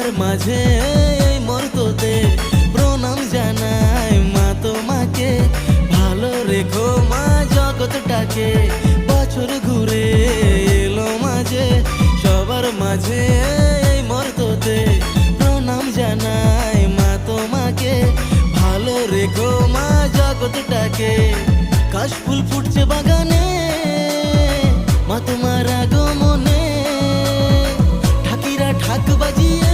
সবার মাঝে এই মর্ততে প্রণাম জানাই মা তোমাকে। ভালো রেখো মা জগৎটাকে, বছর ঘুরে এলো মাঝে সবার মাঝে এই মর্ততে প্রণাম জানাই মা তোমাকে। ভালো রেখো মা জগৎটাকে। কাশফুল ফুটছে বাগানে মা তোমার আগমনে, ঢাকিরা ঢাক বাজিয়ে